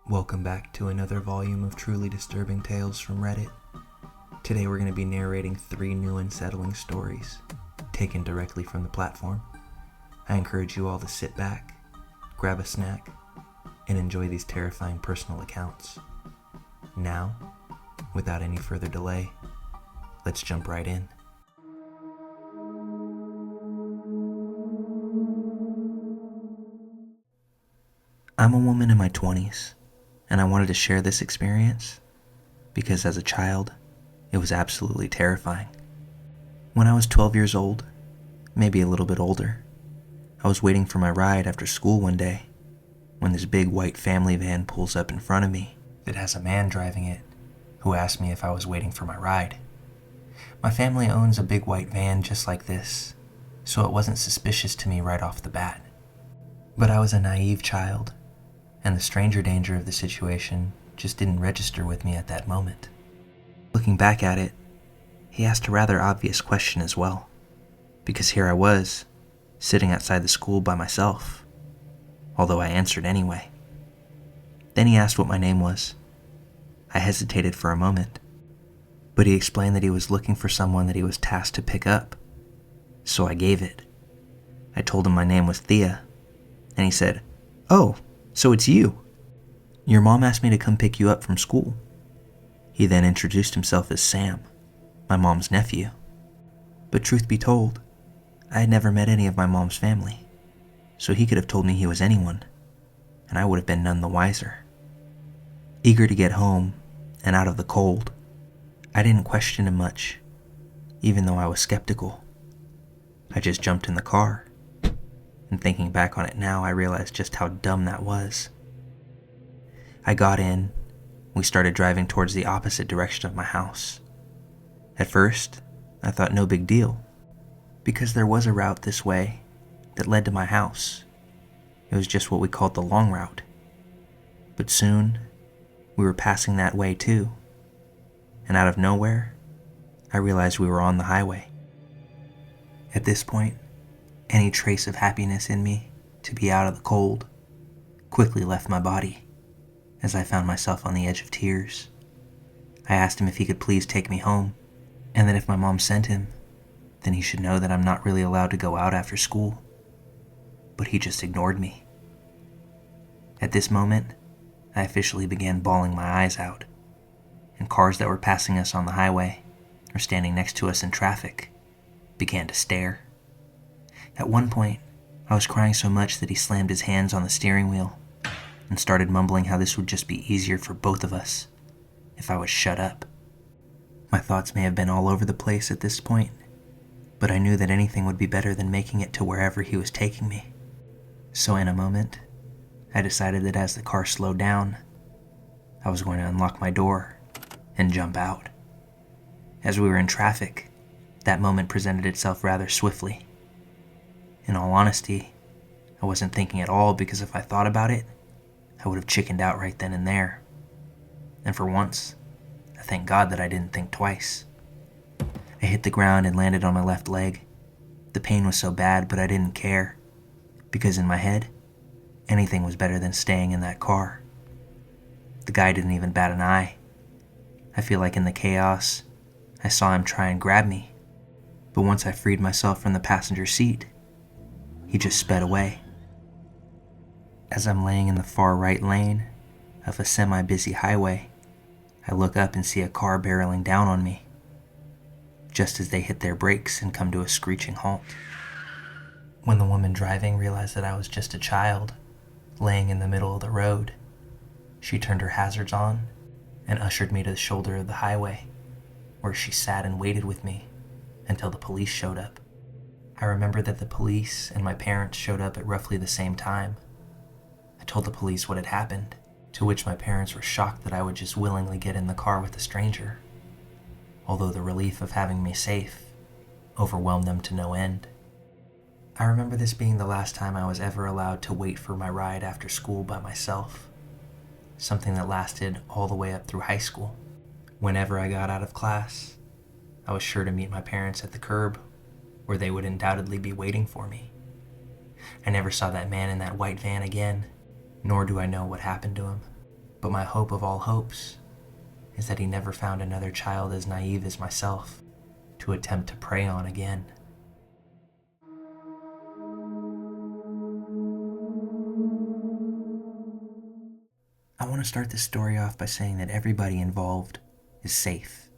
Welcome back to another volume of truly disturbing tales from Reddit. Today we're going to be narrating 3 new unsettling stories, taken directly from the platform. I encourage you all to sit back, grab a snack, and enjoy these terrifying personal accounts. Now, without any further delay, let's jump right in. I'm a woman in my 20s. And I wanted to share this experience because as a child, it was absolutely terrifying. When I was 12 years old, maybe a little bit older, I was waiting for my ride after school one day when this big white family van pulls up in front of me that has a man driving it who asked me if I was waiting for my ride. My family owns a big white van just like this, so it wasn't suspicious to me right off the bat. But I was a naive child, and the stranger danger of the situation just didn't register with me at that moment. Looking back at it, he asked a rather obvious question as well, because here I was, sitting outside the school by myself, although I answered anyway. Then he asked what my name was. I hesitated for a moment, but he explained that he was looking for someone that he was tasked to pick up, so I gave it. I told him my name was Thea, and he said, "Oh, so it's you. Your mom asked me to come pick you up from school." He then introduced himself as Sam, my mom's nephew. But truth be told, I had never met any of my mom's family, so he could have told me he was anyone, and I would have been none the wiser. Eager to get home and out of the cold, I didn't question him much, even though I was skeptical. I just jumped in the car. And thinking back on it now, I realized just how dumb that was. I got in, we started driving towards the opposite direction of my house. At first, I thought no big deal, because there was a route this way that led to my house. It was just what we called the long route. But soon, we were passing that way too, and out of nowhere, I realized we were on the highway. At this point, any trace of happiness in me to be out of the cold quickly left my body as I found myself on the edge of tears. I asked him if he could please take me home, and that if my mom sent him, then he should know that I'm not really allowed to go out after school. But he just ignored me. At this moment, I officially began bawling my eyes out, and cars that were passing us on the highway or standing next to us in traffic began to stare. At one point, I was crying so much that he slammed his hands on the steering wheel and started mumbling how this would just be easier for both of us if I would shut up. My thoughts may have been all over the place at this point, but I knew that anything would be better than making it to wherever he was taking me. So in a moment, I decided that as the car slowed down, I was going to unlock my door and jump out. As we were in traffic, that moment presented itself rather swiftly. In all honesty, I wasn't thinking at all, because if I thought about it, I would have chickened out right then and there. And for once, I thank God that I didn't think twice. I hit the ground and landed on my left leg. The pain was so bad, but I didn't care, because in my head, anything was better than staying in that car. The guy didn't even bat an eye. I feel like in the chaos, I saw him try and grab me, but once I freed myself from the passenger seat, he just sped away. As I'm laying in the far right lane of a semi-busy highway, I look up and see a car barreling down on me, just as they hit their brakes and come to a screeching halt. When the woman driving realized that I was just a child, laying in the middle of the road, she turned her hazards on and ushered me to the shoulder of the highway, where she sat and waited with me until the police showed up. I remember that the police and my parents showed up at roughly the same time. I told the police what had happened, to which my parents were shocked that I would just willingly get in the car with a stranger, although the relief of having me safe overwhelmed them to no end. I remember this being the last time I was ever allowed to wait for my ride after school by myself, something that lasted all the way up through high school. Whenever I got out of class, I was sure to meet my parents at the curb, where they would undoubtedly be waiting for me. I never saw that man in that white van again, nor do I know what happened to him. But my hope of all hopes is that he never found another child as naive as myself to attempt to prey on again. I want to start this story off by saying that everybody involved is safe,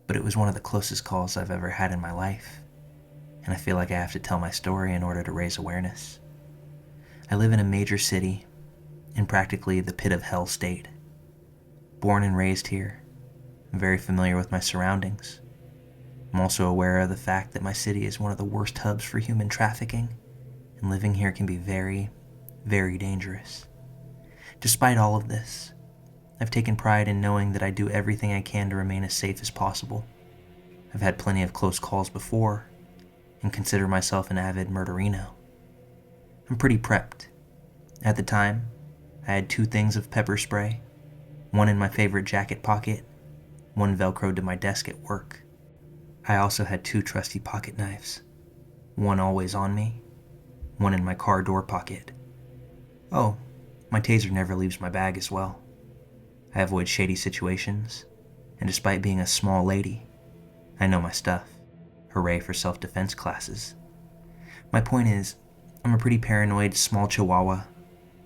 but it was one of the closest calls I've ever had in my life, and I feel like I have to tell my story in order to raise awareness. I live in a major city, in practically the pit of hell state. Born and raised here, I'm very familiar with my surroundings. I'm also aware of the fact that my city is one of the worst hubs for human trafficking, and living here can be very, very dangerous. Despite all of this, I've taken pride in knowing that I do everything I can to remain as safe as possible. I've had plenty of close calls before, and consider myself an avid murderino. I'm pretty prepped. At the time, I had 2 things of pepper spray, one in my favorite jacket pocket, one velcroed to my desk at work. I also had 2 trusty pocket knives, one always on me, one in my car door pocket. Oh, my taser never leaves my bag as well. I avoid shady situations, and despite being a small lady, I know my stuff. Hooray for self-defense classes. My point is, I'm a pretty paranoid small chihuahua,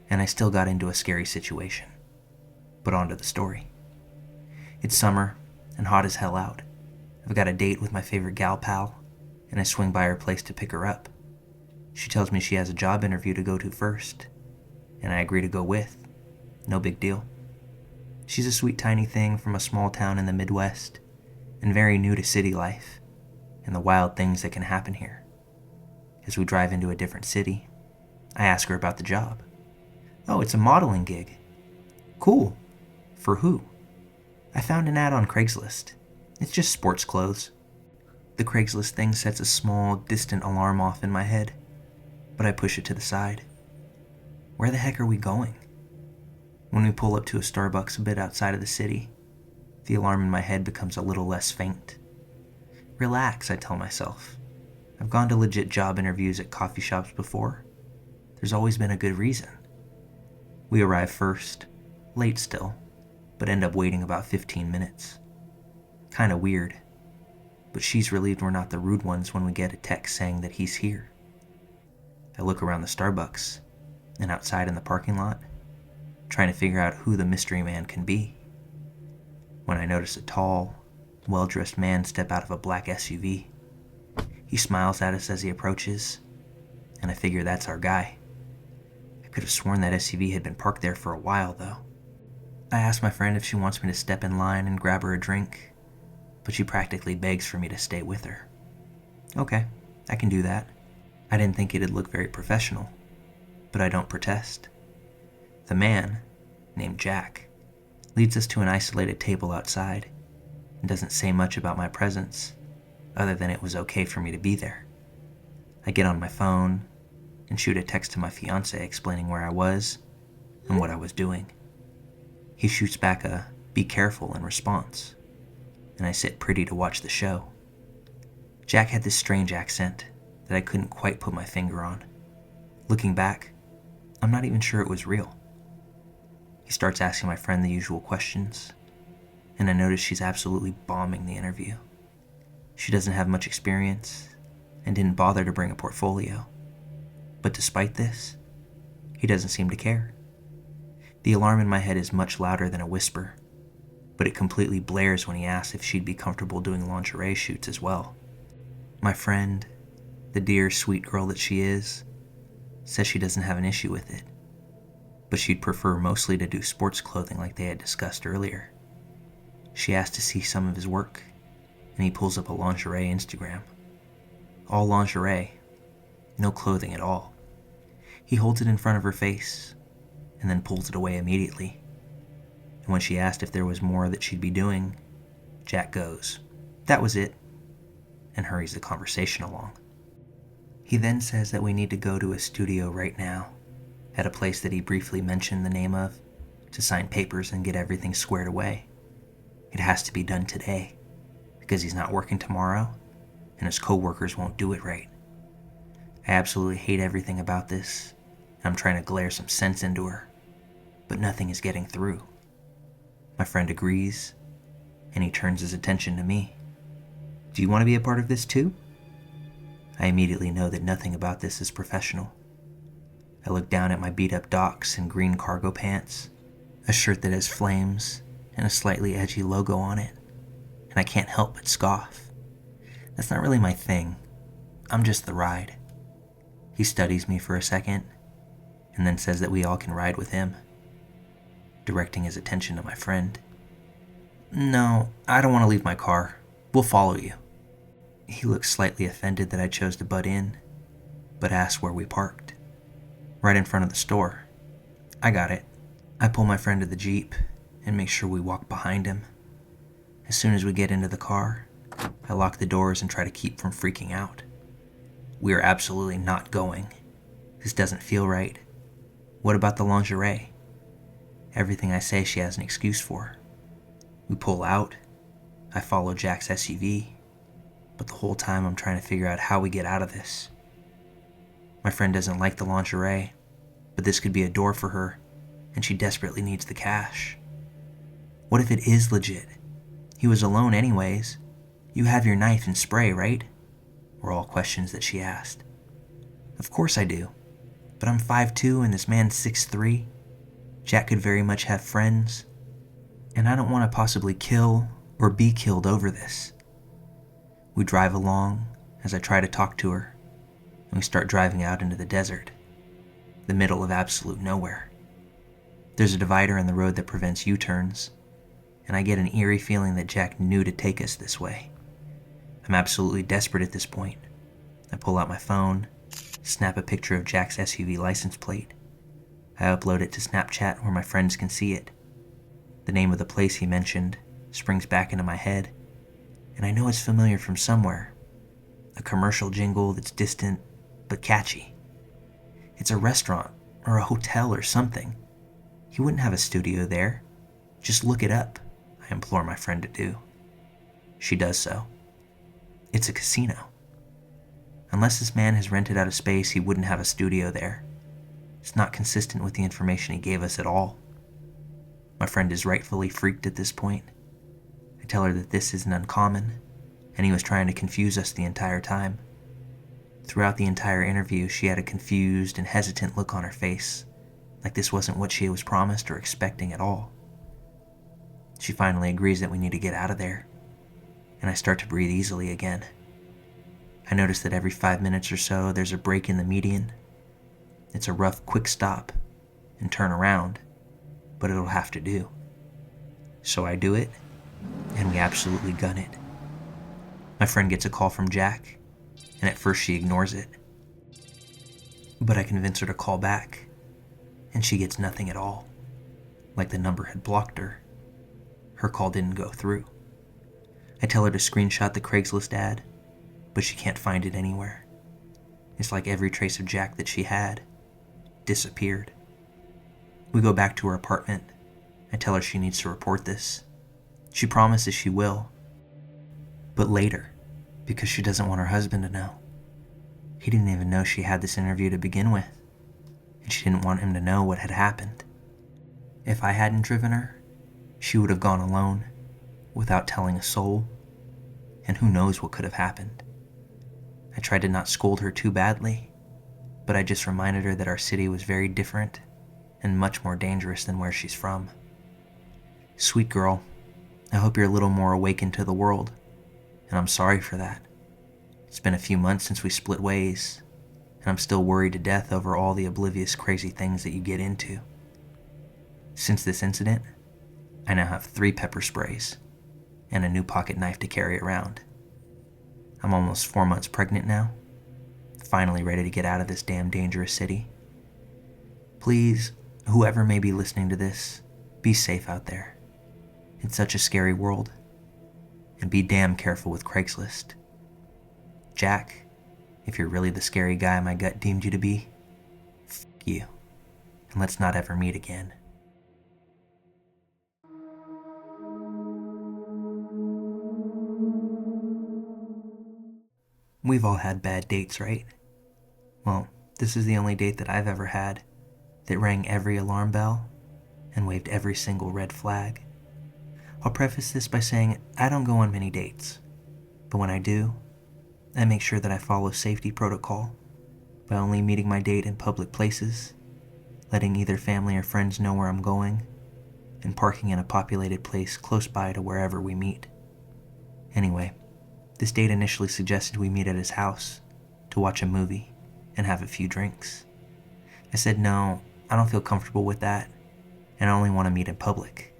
and I still got into a scary situation. But on to the story. It's summer, and hot as hell out. I've got a date with my favorite gal pal, and I swing by her place to pick her up. She tells me she has a job interview to go to first, and I agree to go with. No big deal. She's a sweet tiny thing from a small town in the Midwest, and very new to city life, and the wild things that can happen here. As we drive into a different city, I ask her about the job. Oh, it's a modeling gig. Cool. For who? I found an ad on Craigslist. It's just sports clothes. The Craigslist thing sets a small, distant alarm off in my head, but I push it to the side. Where the heck are we going? When we pull up to a Starbucks a bit outside of the city, the alarm in my head becomes a little less faint. Relax, I tell myself. I've gone to legit job interviews at coffee shops before. There's always been a good reason. We arrive first, late still, but end up waiting about 15 minutes. Kinda weird, but she's relieved we're not the rude ones when we get a text saying that he's here. I look around the Starbucks, and outside in the parking lot, trying to figure out who the mystery man can be, when I notice a tall, well-dressed man step out of a black SUV. He smiles at us as he approaches, and I figure that's our guy. I could have sworn that SUV had been parked there for a while, though. I ask my friend if she wants me to step in line and grab her a drink, but she practically begs for me to stay with her. Okay, I can do that. I didn't think it'd look very professional, but I don't protest. The man, named Jack, leads us to an isolated table outside and doesn't say much about my presence, other than it was okay for me to be there. I get on my phone and shoot a text to my fiancé explaining where I was and what I was doing. He shoots back a "be careful" in response, and I sit pretty to watch the show. Jack had this strange accent that I couldn't quite put my finger on. Looking back, I'm not even sure it was real. He starts asking my friend the usual questions, and I notice she's absolutely bombing the interview. She doesn't have much experience and didn't bother to bring a portfolio. But despite this, he doesn't seem to care. The alarm in my head is much louder than a whisper, but it completely blares when he asks if she'd be comfortable doing lingerie shoots as well. My friend, the dear, sweet girl that she is, says she doesn't have an issue with it, but she'd prefer mostly to do sports clothing like they had discussed earlier. She asked to see some of his work, and he pulls up a lingerie Instagram. All lingerie, no clothing at all. He holds it in front of her face, and then pulls it away immediately. And when she asked if there was more that she'd be doing, Jack goes, "That was it," and hurries the conversation along. He then says that we need to go to a studio right now, at a place that he briefly mentioned the name of, to sign papers and get everything squared away. It has to be done today, because he's not working tomorrow, and his co-workers won't do it right. I absolutely hate everything about this, and I'm trying to glare some sense into her, but nothing is getting through. My friend agrees, and he turns his attention to me. Do you want to be a part of this too? I immediately know that nothing about this is professional. I look down at my beat-up docs and green cargo pants, a shirt that has flames and a slightly edgy logo on it, and I can't help but scoff. That's not really my thing. I'm just the ride. He studies me for a second, and then says that we all can ride with him, directing his attention to my friend. No, I don't want to leave my car. We'll follow you. He looks slightly offended that I chose to butt in, but asks where we parked. Right in front of the store. I got it. I pull my friend to the Jeep and make sure we walk behind him. As soon as we get into the car, I lock the doors and try to keep from freaking out. We are absolutely not going. This doesn't feel right. What about the lingerie? Everything I say she has an excuse for. We pull out. I follow Jack's SUV, but the whole time I'm trying to figure out how we get out of this. My friend doesn't like the lingerie, but this could be a door for her, and she desperately needs the cash. What if it is legit? He was alone anyways. You have your knife and spray, right? Were all questions that she asked. Of course I do, but I'm 5'2" and this man's 6'3". Jack could very much have friends, and I don't want to possibly kill or be killed over this. We drive along as I try to talk to her, and we start driving out into the desert, the middle of absolute nowhere. There's a divider in the road that prevents U-turns, and I get an eerie feeling that Jack knew to take us this way. I'm absolutely desperate at this point. I pull out my phone, snap a picture of Jack's SUV license plate. I upload it to Snapchat where my friends can see it. The name of the place he mentioned springs back into my head, and I know it's familiar from somewhere. A commercial jingle that's distant but catchy. It's a restaurant or a hotel or something. He wouldn't have a studio there. Just look it up, I implore my friend to do. She does so. It's a casino. Unless this man has rented out a space, he wouldn't have a studio there. It's not consistent with the information he gave us at all. My friend is rightfully freaked at this point. I tell her that this isn't uncommon, and he was trying to confuse us the entire time. Throughout the entire interview, she had a confused and hesitant look on her face, like this wasn't what she was promised or expecting at all. She finally agrees that we need to get out of there, and I start to breathe easily again. I notice that every 5 minutes or so, there's a break in the median. It's a rough, quick stop and turn around, but it'll have to do. So I do it, and we absolutely gun it. My friend gets a call from Jack, and at first she ignores it. But I convince her to call back, and she gets nothing at all, like the number had blocked her. Her call didn't go through. I tell her to screenshot the Craigslist ad, but she can't find it anywhere. It's like every trace of Jack that she had disappeared. We go back to her apartment. I tell her she needs to report this. She promises she will, but later, because she doesn't want her husband to know. He didn't even know she had this interview to begin with, and she didn't want him to know what had happened. If I hadn't driven her, she would have gone alone, without telling a soul, and who knows what could have happened. I tried to not scold her too badly, but I just reminded her that our city was very different and much more dangerous than where she's from. Sweet girl, I hope you're a little more awakened to the world, and I'm sorry for that. It's been a few months since we split ways, and I'm still worried to death over all the oblivious crazy things that you get into. Since this incident, I now have 3 pepper sprays and a new pocket knife to carry around. I'm almost 4 months pregnant now, finally ready to get out of this damn dangerous city. Please, whoever may be listening to this, be safe out there. It's such a scary world. And be damn careful with Craigslist. Jack, if you're really the scary guy my gut deemed you to be, f*** you. And let's not ever meet again. We've all had bad dates, right? Well, this is the only date that I've ever had that rang every alarm bell and waved every single red flag. I'll preface this by saying I don't go on many dates, but when I do, I make sure that I follow safety protocol by only meeting my date in public places, letting either family or friends know where I'm going, and parking in a populated place close by to wherever we meet. Anyway, this date initially suggested we meet at his house to watch a movie and have a few drinks. I said no, I don't feel comfortable with that, and I only want to meet in public.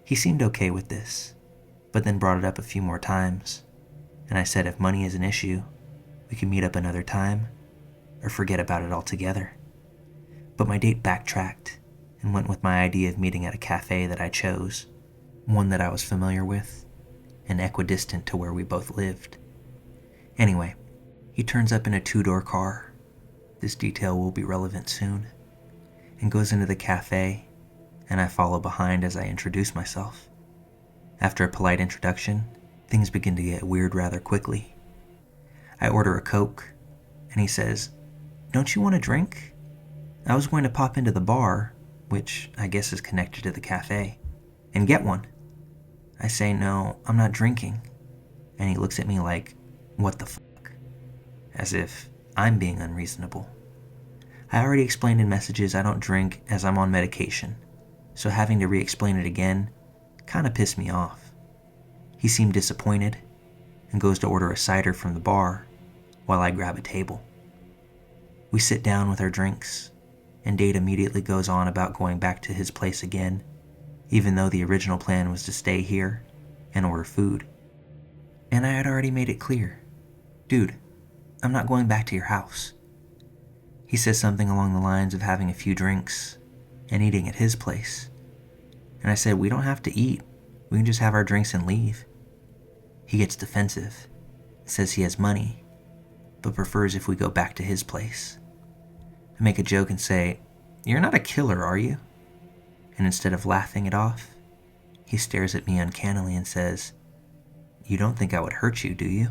He seemed okay with this, but then brought it up a few more times, and I said if money is an issue, we could meet up another time or forget about it altogether. But my date backtracked and went with my idea of meeting at a cafe that I chose, one that I was familiar with and equidistant to where we both lived. Anyway, he turns up in a 2-door car, this detail will be relevant soon, and goes into the cafe, and I follow behind as I introduce myself. After a polite introduction, things begin to get weird rather quickly. I order a Coke, and he says, "Don't you want a drink? I was going to pop into the bar," which I guess is connected to the cafe, "and get one." I say, "No, I'm not drinking." And he looks at me like, "What the fuck?" As if I'm being unreasonable. I already explained in messages I don't drink as I'm on medication, so having to re-explain it again kinda pissed me off. He seemed disappointed and goes to order a cider from the bar while I grab a table. We sit down with our drinks, and Date immediately goes on about going back to his place again, even though the original plan was to stay here and order food. And I had already made it clear, "Dude, I'm not going back to your house." He says something along the lines of having a few drinks and eating at his place. And I said, "We don't have to eat. We can just have our drinks and leave." He gets defensive, says he has money, but prefers if we go back to his place. I make a joke and say, "You're not a killer, are you?" And instead of laughing it off, he stares at me uncannily and says, "You don't think I would hurt you, do you?"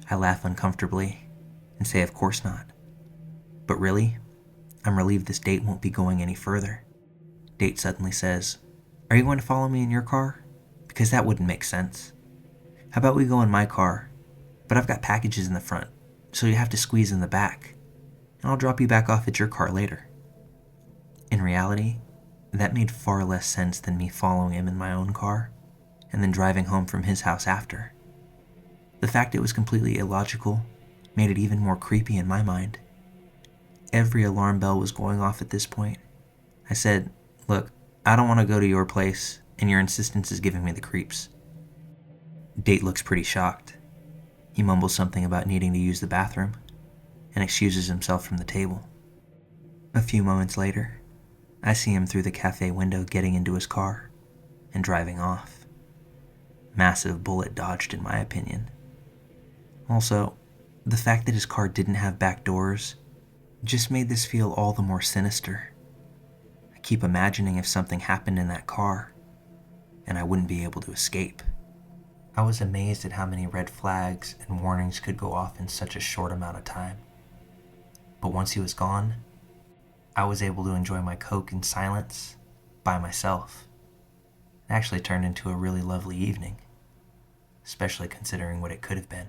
I laugh uncomfortably and say, "Of course not." But really, I'm relieved this date won't be going any further. Date suddenly says, "Are you going to follow me in your car? Because that wouldn't make sense. How about we go in my car, but I've got packages in the front, so you have to squeeze in the back, and I'll drop you back off at your car later." In reality, that made far less sense than me following him in my own car and then driving home from his house after. The fact it was completely illogical made it even more creepy in my mind. Every alarm bell was going off at this point. I said, "Look, I don't want to go to your place, and your insistence is giving me the creeps." Date looks pretty shocked. He mumbles something about needing to use the bathroom and excuses himself from the table. A few moments later, I see him through the cafe window getting into his car and driving off. Massive bullet dodged, in my opinion. Also, the fact that his car didn't have back doors just made this feel all the more sinister. I keep imagining if something happened in that car and I wouldn't be able to escape. I was amazed at how many red flags and warnings could go off in such a short amount of time. But once he was gone, I was able to enjoy my Coke in silence, by myself. It actually turned into a really lovely evening, especially considering what it could have been.